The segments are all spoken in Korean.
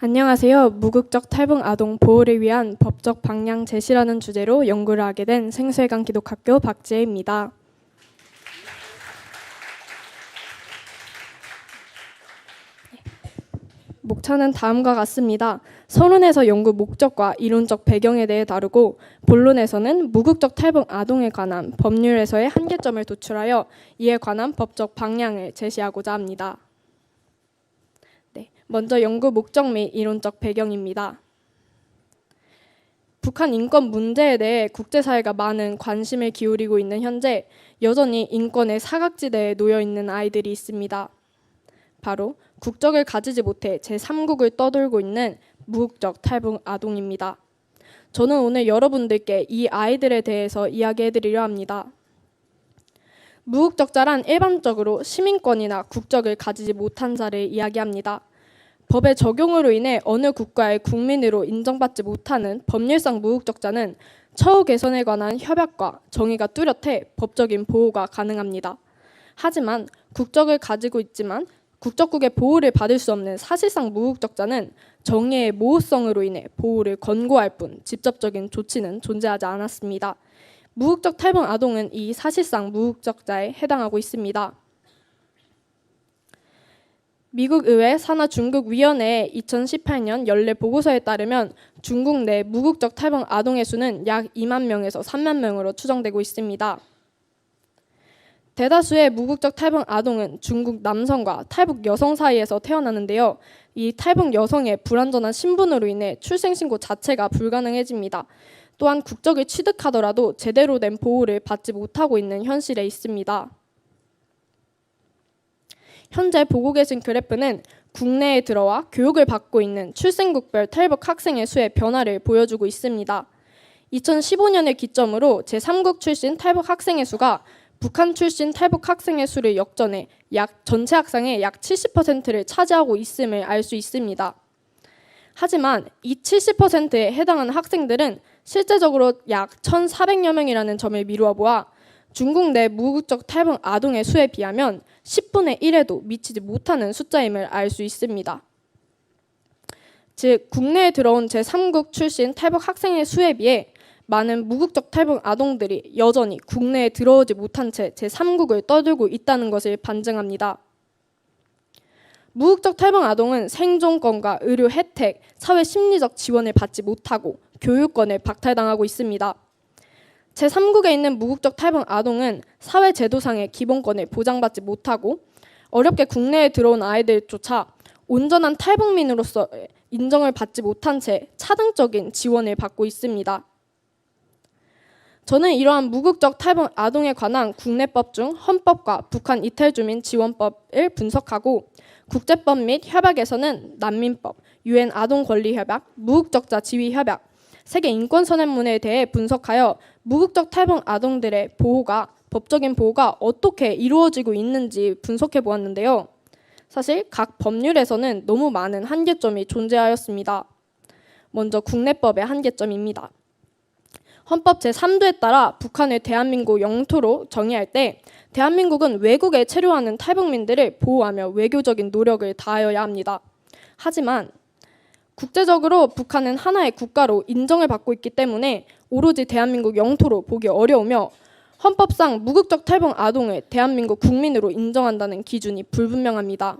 안녕하세요. 무국적 탈북 아동 보호를 위한 법적 방향 제시라는 주제로 연구를 하게 된 생수회관 기독학교 박지혜입니다. 목차는 다음과 같습니다. 서론에서 연구 목적과 이론적 배경에 대해 다루고 본론에서는 무국적 탈북 아동에 관한 법률에서의 한계점을 도출하여 이에 관한 법적 방향을 제시하고자 합니다. 먼저 연구 목적 및 이론적 배경입니다. 북한 인권 문제에 대해 국제사회가 많은 관심을 기울이고 있는 현재 여전히 인권의 사각지대에 놓여 있는 아이들이 있습니다. 바로 국적을 가지지 못해 제3국을 떠돌고 있는 무국적 탈북 아동입니다. 저는 오늘 여러분들께 이 아이들에 대해서 이야기해드리려 합니다. 무국적자란 일반적으로 시민권이나 국적을 가지지 못한 자를 이야기합니다. 법의 적용으로 인해 어느 국가의 국민으로 인정받지 못하는 법률상 무국적자는 처우 개선에 관한 협약과 정의가 뚜렷해 법적인 보호가 가능합니다. 하지만 국적을 가지고 있지만 국적국의 보호를 받을 수 없는 사실상 무국적자는 정의의 모호성으로 인해 보호를 권고할 뿐 직접적인 조치는 존재하지 않았습니다. 무국적 탈북 아동은 이 사실상 무국적자에 해당하고 있습니다. 미국 의회 산하 중국 위원회의 2018년 연례 보고서에 따르면 중국 내 무국적 탈북 아동의 수는 약 2만 명에서 3만 명으로 추정되고 있습니다. 대다수의 무국적 탈북 아동은 중국 남성과 탈북 여성 사이에서 태어나는데요. 이 탈북 여성의 불완전한 신분으로 인해 출생신고 자체가 불가능해집니다. 또한 국적을 취득하더라도 제대로 된 보호를 받지 못하고 있는 현실에 있습니다. 현재 보고 계신 그래프는 국내에 들어와 교육을 받고 있는 출생국별 탈북 학생의 수의 변화를 보여주고 있습니다. 2015년을 기점으로 제3국 출신 탈북 학생의 수가 북한 출신 탈북 학생의 수를 역전해 전체 학생의 약 70%를 차지하고 있음을 알 수 있습니다. 하지만 이 70%에 해당하는 학생들은 실제적으로 약 1,400여 명이라는 점을 미루어 보아 중국 내 무국적 탈북 아동의 수에 비하면 10분의 1에도 미치지 못하는 숫자임을 알 수 있습니다. 즉 국내에 들어온 제3국 출신 탈북 학생의 수에 비해 많은 무국적 탈북 아동들이 여전히 국내에 들어오지 못한 채 제3국을 떠들고 있다는 것을 반증합니다. 무국적 탈북 아동은 생존권과 의료 혜택, 사회 심리적 지원을 받지 못하고 교육권을 박탈당하고 있습니다. 제3국에 있는 무국적 탈북 아동은 사회제도상의 기본권을 보장받지 못하고 어렵게 국내에 들어온 아이들조차 온전한 탈북민으로서 인정을 받지 못한 채 차등적인 지원을 받고 있습니다. 저는 이러한 무국적 탈북 아동에 관한 국내법 중 헌법과 북한 이탈주민 지원법을 분석하고 국제법 및 협약에서는 난민법, UN 아동권리협약, 무국적자 지위협약, 세계 인권선언문에 대해 분석하여 무국적 탈북 아동들의 법적인 보호가 어떻게 이루어지고 있는지 분석해 보았는데요. 사실 각 법률에서는 너무 많은 한계점이 존재하였습니다. 먼저 국내법의 한계점입니다. 헌법 제3조에 따라 북한을 대한민국 영토로 정의할 때 대한민국은 외국에 체류하는 탈북민들을 보호하며 외교적인 노력을 다하여야 합니다. 하지만 국제적으로 북한은 하나의 국가로 인정을 받고 있기 때문에 오로지 대한민국 영토로 보기 어려우며 헌법상 무국적 탈북 아동을 대한민국 국민으로 인정한다는 기준이 불분명합니다.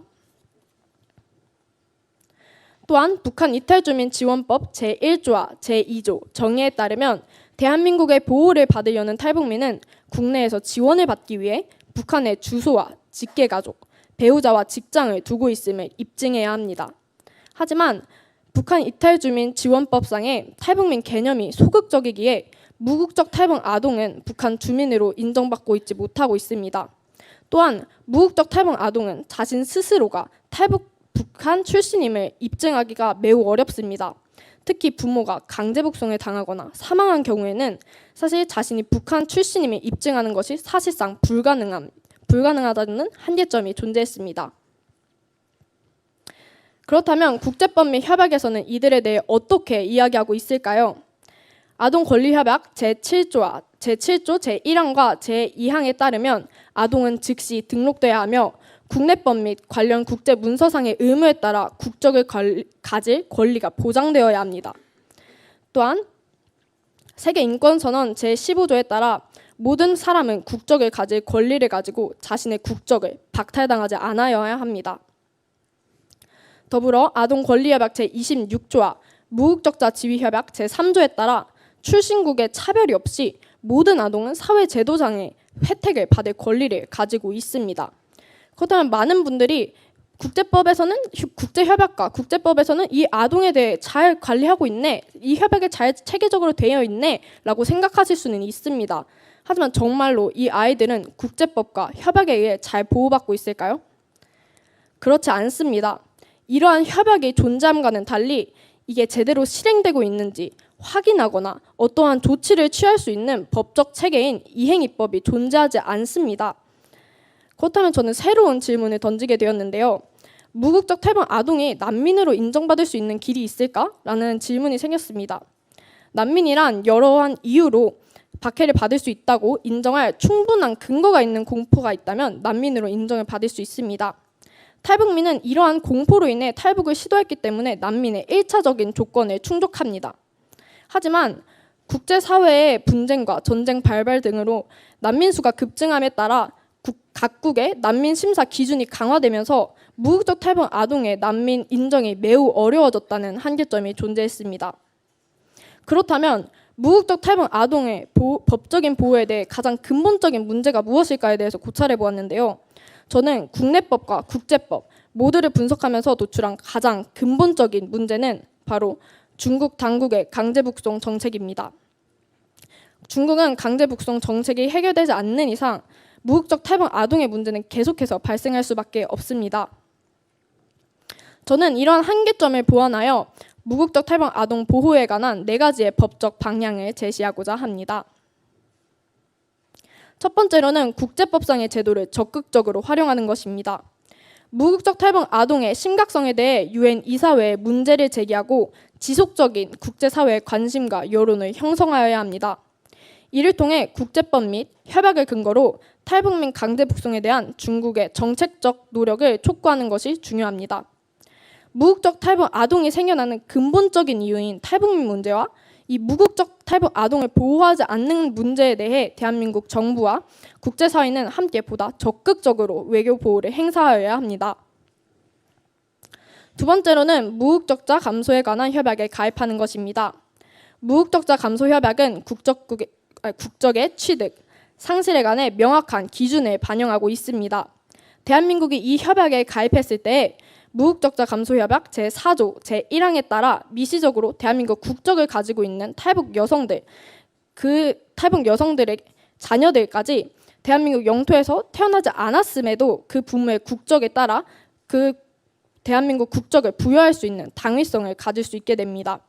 또한 북한 이탈주민 지원법 제1조와 제2조 정의에 따르면 대한민국의 보호를 받으려는 탈북민은 국내에서 지원을 받기 위해 북한의 주소와 직계가족, 배우자와 직장을 두고 있음을 입증해야 합니다. 하지만 북한 이탈주민 지원법상의 탈북민 개념이 소극적이기에 무국적 탈북 아동은 북한 주민으로 인정받고 있지 못하고 있습니다. 또한 무국적 탈북 아동은 자신 스스로가 북한 출신임을 입증하기가 매우 어렵습니다. 특히 부모가 강제 북송을 당하거나 사망한 경우에는 사실 자신이 북한 출신임을 입증하는 것이 사실상 불가능하다는 한계점이 존재했습니다. 그렇다면 국제법 및 협약에서는 이들에 대해 어떻게 이야기하고 있을까요? 아동권리협약 제7조 제1항과 제2항에 따르면 아동은 즉시 등록돼야 하며 국내법 및 관련 국제 문서상의 의무에 따라 국적을 가질 권리가 보장되어야 합니다. 또한 세계인권선언 제15조에 따라 모든 사람은 국적을 가질 권리를 가지고 자신의 국적을 박탈당하지 않아야 합니다. 더불어 아동권리협약 제26조와 무국적자 지위협약 제3조에 따라 출신국의 차별이 없이 모든 아동은 사회제도상의 혜택을 받을 권리를 가지고 있습니다. 그렇다면 많은 분들이 국제협약과 국제법에서는 이 아동에 대해 잘 관리하고 있네, 이 협약에 잘 체계적으로 되어 있네 라고 생각하실 수는 있습니다. 하지만 정말로 이 아이들은 국제법과 협약에 의해 잘 보호받고 있을까요? 그렇지 않습니다. 이러한 협약이 존재함과는 달리 이게 제대로 실행되고 있는지 확인하거나 어떠한 조치를 취할 수 있는 법적 체계인 이행입법이 존재하지 않습니다. 그렇다면 저는 새로운 질문을 던지게 되었는데요. 무국적 탈북 아동이 난민으로 인정받을 수 있는 길이 있을까? 라는 질문이 생겼습니다. 난민이란 여러한 이유로 박해를 받을 수 있다고 인정할 충분한 근거가 있는 공포가 있다면 난민으로 인정을 받을 수 있습니다. 탈북민은 이러한 공포로 인해 탈북을 시도했기 때문에 난민의 1차적인 조건에 충족합니다. 하지만 국제사회의 분쟁과 전쟁 발발 등으로 난민 수가 급증함에 따라 각국의 난민 심사 기준이 강화되면서 무국적 탈북 아동의 난민 인정이 매우 어려워졌다는 한계점이 존재했습니다. 그렇다면 무국적 탈북 아동의 법적인 보호에 대해 가장 근본적인 문제가 무엇일까에 대해서 고찰해 보았는데요. 저는 국내법과 국제법 모두를 분석하면서 도출한 가장 근본적인 문제는 바로 중국 당국의 강제북송 정책입니다. 중국은 강제북송 정책이 해결되지 않는 이상 무국적 탈북 아동의 문제는 계속해서 발생할 수밖에 없습니다. 저는 이러한 한계점을 보완하여 무국적 탈북 아동 보호에 관한 4가지의 법적 방향을 제시하고자 합니다. 첫 번째로는 국제법상의 제도를 적극적으로 활용하는 것입니다. 무국적 탈북 아동의 심각성에 대해 유엔 이사회에 문제를 제기하고 지속적인 국제사회의 관심과 여론을 형성하여야 합니다. 이를 통해 국제법 및 협약을 근거로 탈북민 강제 북송에 대한 중국의 정책적 노력을 촉구하는 것이 중요합니다. 무국적 탈북 아동이 생겨나는 근본적인 이유인 탈북민 문제와 이 무국적 탈북 아동을 보호하지 않는 문제에 대해 대한민국 정부와 국제사회는 함께 보다 적극적으로 외교 보호를 행사하여야 합니다. 두 번째로는 무국적자 감소에 관한 협약에 가입하는 것입니다. 무국적자 감소 협약은 국적의 취득, 상실에 관해 명확한 기준을 반영하고 있습니다. 대한민국이 이 협약에 가입했을 때 무국적자 감소 협약 제4조 제1항에 따라 미시적으로 대한민국 국적을 가지고 있는 탈북 여성들, 그 탈북 여성들의 자녀들까지 대한민국 영토에서 태어나지 않았음에도 그 부모의 국적에 따라 그 대한민국 국적을 부여할 수 있는 당위성을 가질 수 있게 됩니다.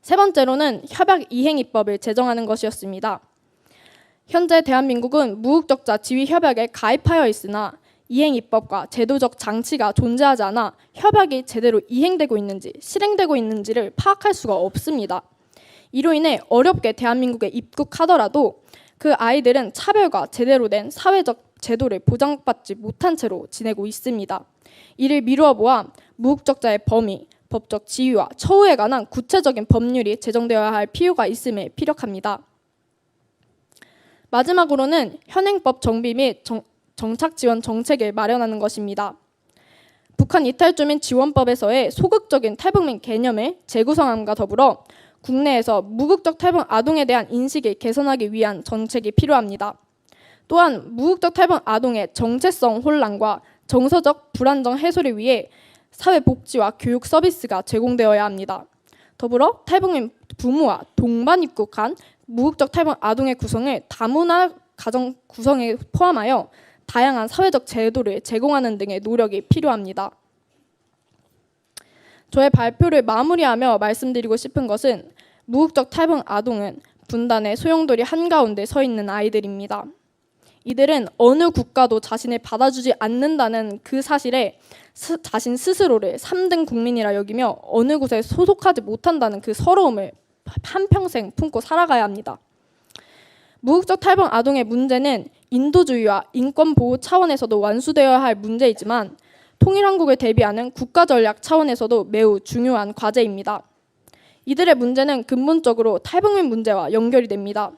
세 번째로는 협약 이행입법을 제정하는 것이었습니다. 현재 대한민국은 무국적자 지위 협약에 가입하여 있으나 이행입법과 제도적 장치가 존재하지 않아 협약이 제대로 이행되고 있는지 실행되고 있는지를 파악할 수가 없습니다. 이로 인해 어렵게 대한민국에 입국하더라도 그 아이들은 차별과 제대로 된 사회적 제도를 보장받지 못한 채로 지내고 있습니다. 이를 미루어 보아 무국적자의 범위, 법적 지위와 처우에 관한 구체적인 법률이 제정되어야 할 필요가 있음에 피력합니다. 마지막으로는 현행법 정비 및 정착 지원 정책을 마련하는 것입니다. 북한 이탈주민 지원법에서의 소극적인 탈북민 개념의 재구성함과 더불어 국내에서 무국적 탈북 아동에 대한 인식을 개선하기 위한 정책이 필요합니다. 또한 무국적 탈북 아동의 정체성 혼란과 정서적 불안정 해소를 위해 사회복지와 교육 서비스가 제공되어야 합니다. 더불어 탈북민 부모와 동반 입국한 무국적 탈북 아동의 구성을 다문화 가정 구성에 포함하여 다양한 사회적 제도를 제공하는 등의 노력이 필요합니다. 저의 발표를 마무리하며 말씀드리고 싶은 것은 무국적 탈북 아동은 분단의 소용돌이 한가운데 서 있는 아이들입니다. 이들은 어느 국가도 자신을 받아주지 않는다는 그 사실에 자신 스스로를 3등 국민이라 여기며 어느 곳에 소속하지 못한다는 그 서러움을 한평생 품고 살아가야 합니다. 무국적 탈북 아동의 문제는 인도주의와 인권 보호 차원에서도 완수되어야 할 문제이지만 통일한국을 대비하는 국가전략 차원에서도 매우 중요한 과제입니다. 이들의 문제는 근본적으로 탈북민 문제와 연결이 됩니다.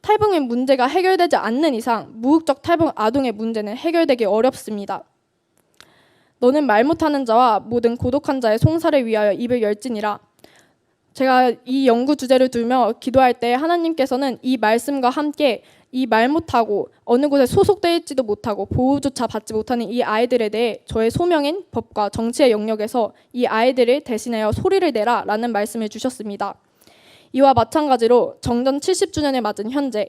탈북민 문제가 해결되지 않는 이상 무국적 탈북 아동의 문제는 해결되기 어렵습니다. 너는 말 못하는 자와 모든 고독한 자의 송사를 위하여 입을 열지니라. 제가 이 연구 주제를 두며 기도할 때 하나님께서는 이 말씀과 함께 이 말 못하고 어느 곳에 소속되어 있지도 못하고 보호조차 받지 못하는 이 아이들에 대해 저의 소명인 법과 정치의 영역에서 이 아이들을 대신하여 소리를 내라 라는 말씀을 주셨습니다. 이와 마찬가지로 정전 70주년을 맞은 현재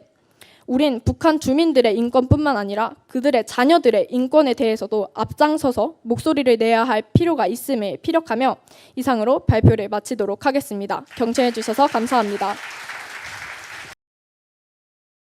우린 북한 주민들의 인권뿐만 아니라 그들의 자녀들의 인권에 대해서도 앞장서서 목소리를 내야 할 필요가 있음을 피력하며 이상으로 발표를 마치도록 하겠습니다. 경청해 주셔서 감사합니다.